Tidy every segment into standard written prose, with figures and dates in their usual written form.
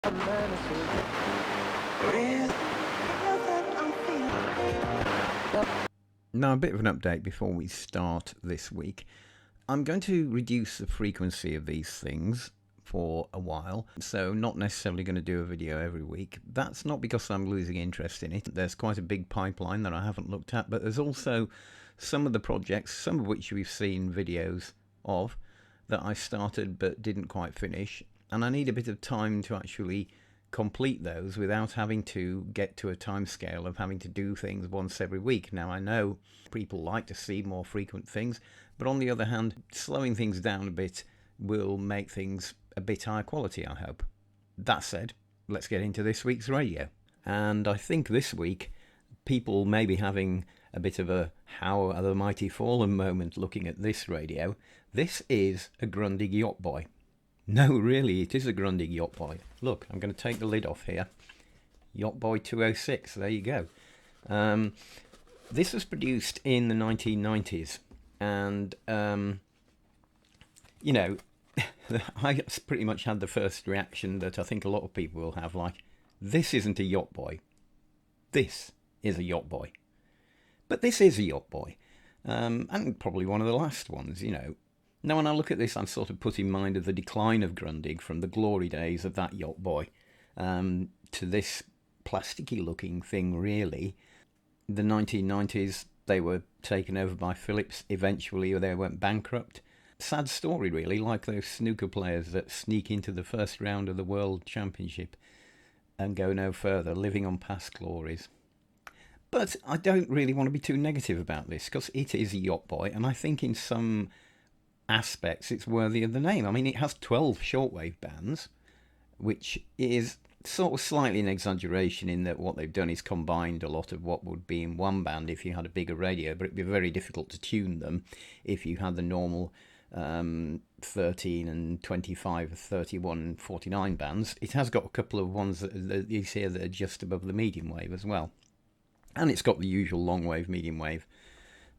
Now, a bit of an update before we start this week. I'm going to reduce the frequency of these things for a while, so not necessarily going to do a video every week. That's not because I'm losing interest in it. There's quite a big pipeline that I haven't looked at, but there's also some of the projects, some of which we've seen videos of, that I started but didn't quite finish, and I need a bit of time to actually complete those without having to get to a time scale of having to do things once every week. Now, I know people like to see more frequent things, but on the other hand, slowing things down a bit will make things a bit higher quality, I hope. That said, let's get into this week's radio. And I think this week people may be having a bit of a how are the mighty fallen moment looking at this radio. This is a Grundig Yacht Boy. No, really, it is a Grundig Yacht Boy. Look, I'm going to take the lid off here. Yacht Boy 206, there you go. This was produced in the 1990s, and, you know, I pretty much had the first reaction that I think a lot of people will have, like, this isn't a Yacht Boy. This is a Yacht Boy. But this is a Yacht Boy, and probably one of the last ones, you know. Now, when I look at this, I'm sort of put in mind of the decline of Grundig from the glory days of that Yacht Boy to this plasticky-looking thing, really. The 1990s, they were taken over by Philips. Eventually, they went bankrupt. Sad story, really, like those snooker players that sneak into the first round of the World Championship and go no further, living on past glories. But I don't really want to be too negative about this, because it is a Yacht Boy, and I think in some aspects it's worthy of the name. I mean, it has 12 shortwave bands, which is sort of slightly an exaggeration in that what they've done is combined a lot of what would be in one band if you had a bigger radio, but it'd be very difficult to tune them if you had the normal 13 and 25, 31 and 49 bands. It has got a couple of ones that you see that are just above the medium wave as well. And it's got the usual long wave, medium wave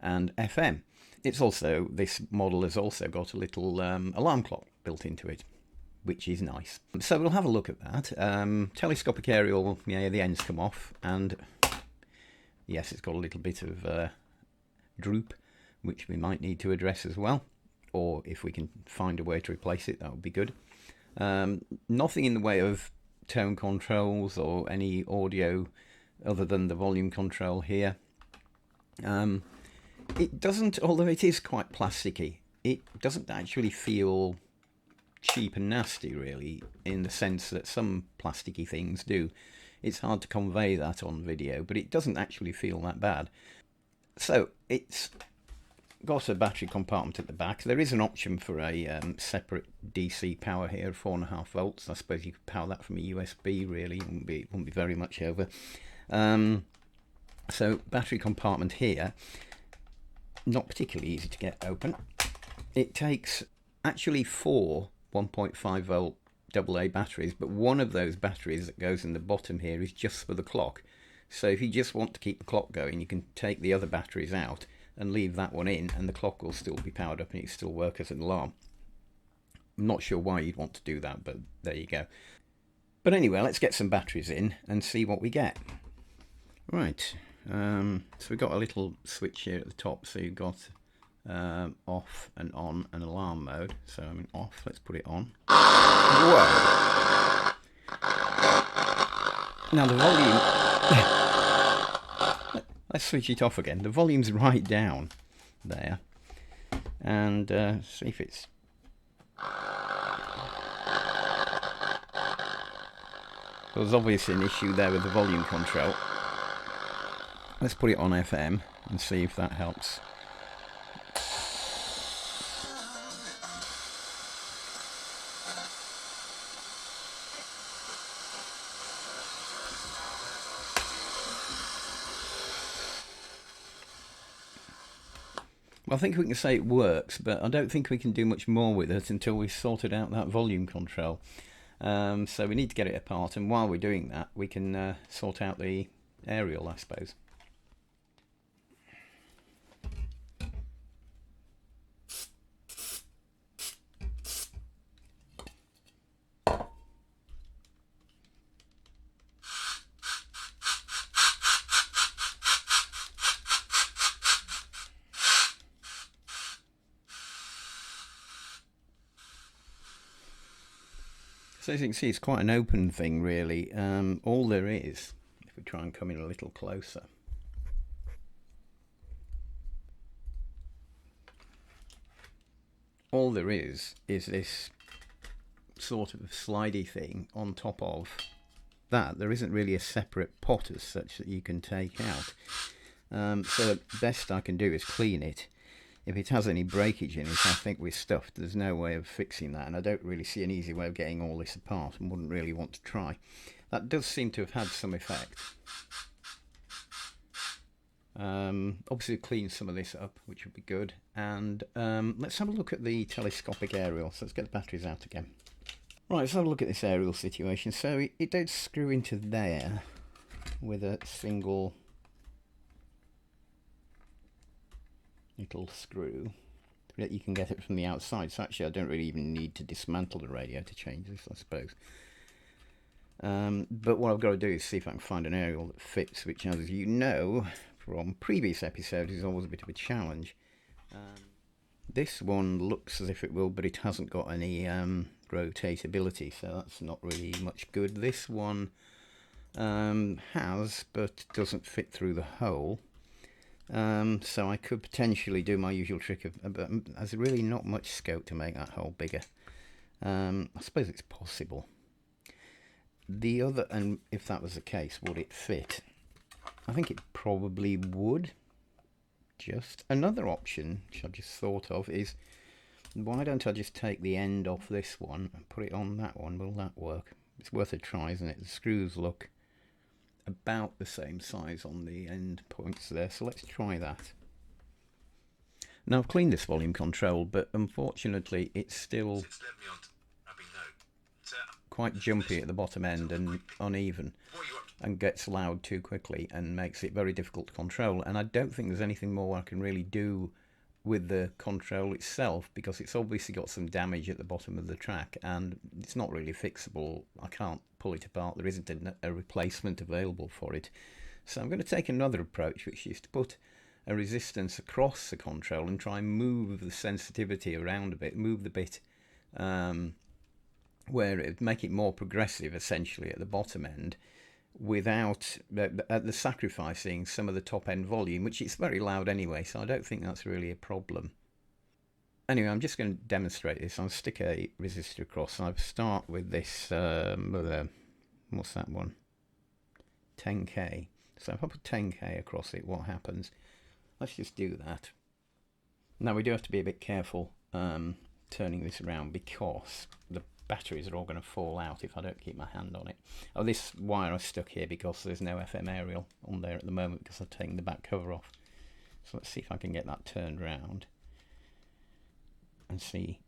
and FM. It's also, this model has also got a little alarm clock built into it, which is nice. So we'll have a look at that. Telescopic aerial, yeah, the ends come off, and yes, it's got a little bit of droop, which we might need to address as well, or if we can find a way to replace it, that would be good. Nothing in the way of tone controls or any audio other than the volume control here. It doesn't, although it is quite plasticky, it doesn't actually feel cheap and nasty, really, in the sense that some plasticky things do. It's hard to convey that on video, but it doesn't actually feel that bad. So it's got a battery compartment at the back. There is an option for a separate DC power here, 4.5 volts. I suppose you could power that from a USB, really. It wouldn't be very much over. So battery compartment here, not particularly easy to get open. It takes actually 4 1.5 volt AA batteries, but one of those batteries that goes in the bottom here is just for the clock. So if you just want to keep the clock going, you can take the other batteries out and leave that one in, and the clock will still be powered up and it still work as an alarm. I'm not sure why you'd want to do that, but there you go. But anyway, let's get some batteries in and see what we get. Right, so we've got a little switch here at the top, so you've got off and on and alarm mode. So I'm in off, let's put it on. Whoa! Now the volume, let's switch it off again. The volume's right down there, and see if it's, there's obviously an issue there with the volume control. Let's put it on FM and see if that helps. Well, I think we can say it works, but I don't think we can do much more with it until we've sorted out that volume control. So we need to get it apart, and while we're doing that, we can sort out the aerial, I suppose. So as you can see, it's quite an open thing, really. All there is, if we try and come in a little closer, all there is this sort of slidey thing on top of that. There isn't really a separate pot as such that you can take out. So the best I can do is clean it. If it has any breakage in it, I think we're stuffed. There's no way of fixing that, and I don't really see an easy way of getting all this apart, and wouldn't really want to try. That does seem to have had some effect. Obviously clean some of this up, which would be good. And let's have a look at the telescopic aerial. So let's get the batteries out again. Right, let's have a look at this aerial situation. So it does screw into there with a single little screw that you can get it from the outside. So actually I don't really even need to dismantle the radio to change this, I suppose. But what I've got to do is see if I can find an aerial that fits, which, as you know from previous episodes, is always a bit of a challenge. This one looks as if it will, but it hasn't got any rotatability, so that's not really much good. This one has, but doesn't fit through the hole. So I could potentially do my usual trick of, but there's really not much scope to make that hole bigger. I suppose it's possible. The other, and if that was the case, would it fit? I think it probably would. Just another option, which I've just thought of, is why don't I just take the end off this one and put it on that one? Will that work? It's worth a try, isn't it? The screws look about the same size on the end points there, so let's try that. Now I've cleaned this volume control, but unfortunately it's still quite jumpy at the bottom end and uneven, and gets loud too quickly and makes it very difficult to control. And I don't think there's anything more I can really do with the control itself, because it's obviously got some damage at the bottom of the track and it's not really fixable. I can't pull it apart. There isn't a replacement available for it. So I'm going to take another approach, which is to put a resistance across the control and try and move the sensitivity around a bit, move the bit where it would make it more progressive essentially at the bottom end, without the sacrificing some of the top end volume, which is very loud anyway, so I don't think that's really a problem. Anyway, I'm just going to demonstrate this. I'll stick a resistor across, and I'll start with this, what's that one? 10k. So if I put 10k across it, what happens? Let's just do that. Now we do have to be a bit careful turning this around, because the batteries are all going to fall out if I don't keep my hand on it. Oh, this wire is stuck here because there's no FM aerial on there at the moment, because I've taken the back cover off. So let's see if I can get that turned around and see.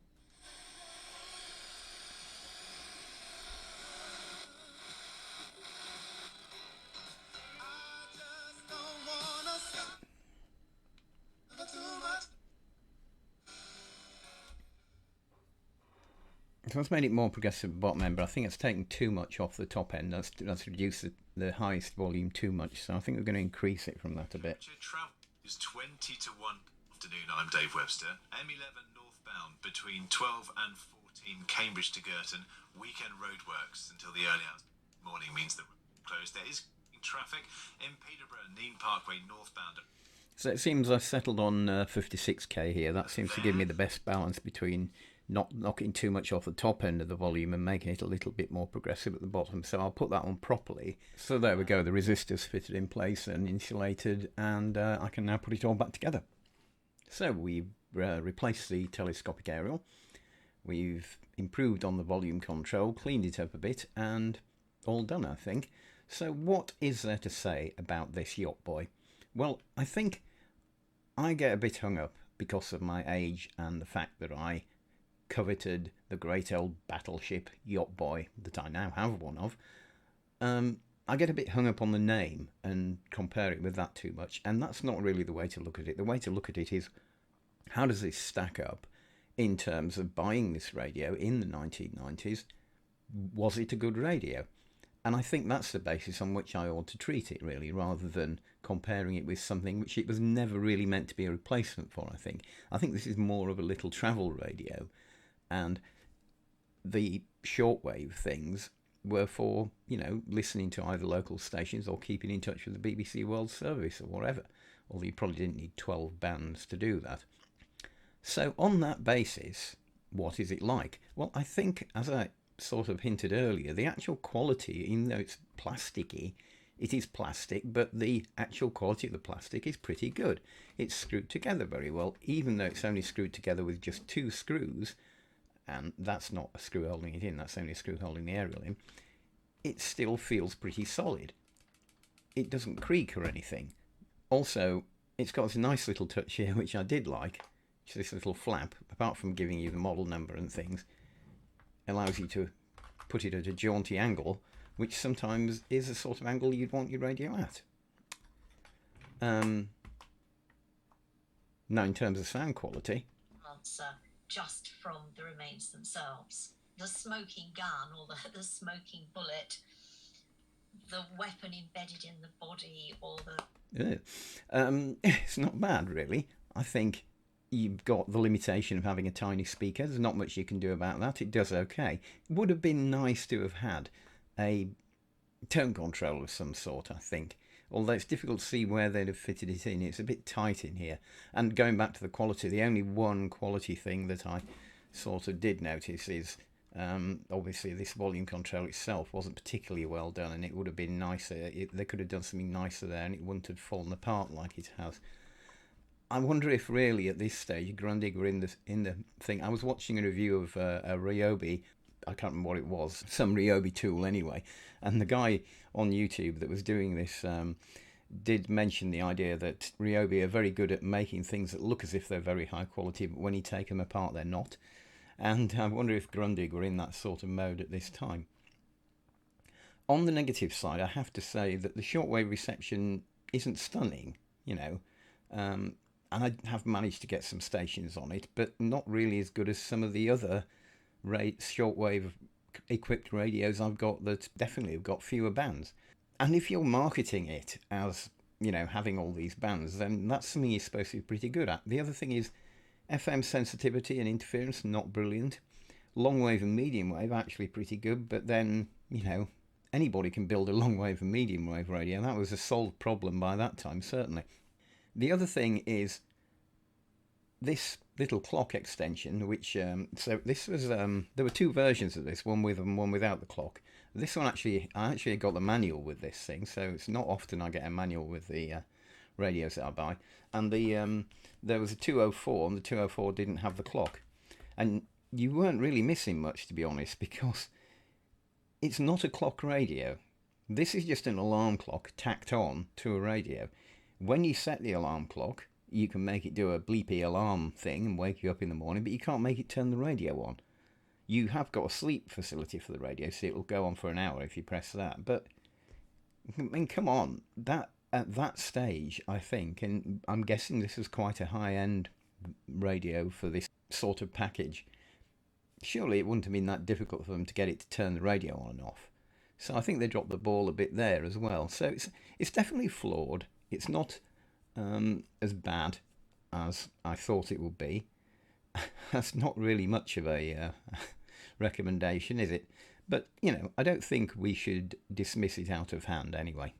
So that's made it more progressive at the bottom end, but I think it's taken too much off the top end. That's reduced the highest volume too much, so I think we're going to increase it from that a bit. Travel is 20 to 1 afternoon. I'm Dave Webster. M11 northbound between 12 and 14 Cambridge to Girton. Weekend roadworks until the early hours of the morning means that we're closed. There is traffic in Peterborough, Neen Parkway northbound. So it seems I've settled on 56k here. That seems to give me the best balance between not knocking too much off the top end of the volume and making it a little bit more progressive at the bottom. So I'll put that on properly. So there we go, the resistors fitted in place and insulated, and I can now put it all back together. So we've replaced the telescopic aerial, we've improved on the volume control, cleaned it up a bit, and all done, I think. So what is there to say about this Yacht Boy? Well, I think I get a bit hung up because of my age and the fact that I coveted the great old battleship Yacht Boy that I now have one of. I get a bit hung up on the name and compare it with that too much, and that's not really the way to look at it. The way to look at it is, how does this stack up in terms of buying this radio in the 1990s? Was it a good radio? And I think that's the basis on which I ought to treat it, really, rather than comparing it with something which it was never really meant to be a replacement for, I think. I think this is more of a little travel radio. And the shortwave things were for, listening to either local stations or keeping in touch with the BBC World Service or whatever. Although you probably didn't need 12 bands to do that. So on that basis, what is it like? Well, I think, as I sort of hinted earlier, the actual quality, even though it's plasticky, it is plastic, but the actual quality of the plastic is pretty good. It's screwed together very well, even though it's only screwed together with just 2 screws, and that's not a screw holding it in, that's only a screw holding the aerial in. It still feels pretty solid. It doesn't creak or anything. Also, it's got this nice little touch here, which I did like. It's this little flap, apart from giving you the model number and things, allows you to put it at a jaunty angle, which sometimes is the sort of angle you'd want your radio at. Now, in terms of sound quality, answer just from the remains themselves. The smoking gun or the smoking bullet, the weapon embedded in the body, or the... it's not bad, really. I think you've got the limitation of having a tiny speaker. There's not much you can do about that. It does okay. It would have been nice to have had a tone control of some sort, I think. Although it's difficult to see where they'd have fitted it in. It's a bit tight in here. And going back to the quality, the only one quality thing that I sort of did notice is obviously this volume control itself wasn't particularly well done, and it would have been nicer. They could have done something nicer there, and it wouldn't have fallen apart like it has. I wonder if really at this stage Grundig were in the thing. I was watching a review of a Ryobi. I can't remember what it was, some Ryobi tool anyway, and the guy on YouTube that was doing this did mention the idea that Ryobi are very good at making things that look as if they're very high quality, but when you take them apart they're not. And I wonder if Grundig were in that sort of mode at this time. On the negative side, I have to say that the shortwave reception isn't stunning, and I have managed to get some stations on it, but not really as good as some of the other shortwave equipped radios I've got that definitely have got fewer bands. And if you're marketing it as, having all these bands, then that's something you're supposed to be pretty good at. The other thing is FM sensitivity and interference, not brilliant. Long wave and medium wave, actually pretty good, but then, anybody can build a long wave and medium wave radio. That was a solved problem by that time, certainly. The other thing is this little clock extension, which so this was there were 2 versions of this, one with and one without the clock. This one I actually got the manual with this thing, so it's not often I get a manual with the radios that I buy. And there was a 204, and the 204 didn't have the clock, and you weren't really missing much, to be honest, because it's not a clock radio. This is just an alarm clock tacked on to a radio. When you set the alarm clock, you can make it do a bleepy alarm thing and wake you up in the morning, but you can't make it turn the radio on. You have got a sleep facility for the radio, so it will go on for an hour if you press that. But, I mean, come on. At that stage, I think, and I'm guessing this is quite a high-end radio for this sort of package, surely it wouldn't have been that difficult for them to get it to turn the radio on and off. So I think they dropped the ball a bit there as well. So it's definitely flawed. It's not as bad as I thought it would be. That's not really much of a recommendation, is it? But, I don't think we should dismiss it out of hand anyway.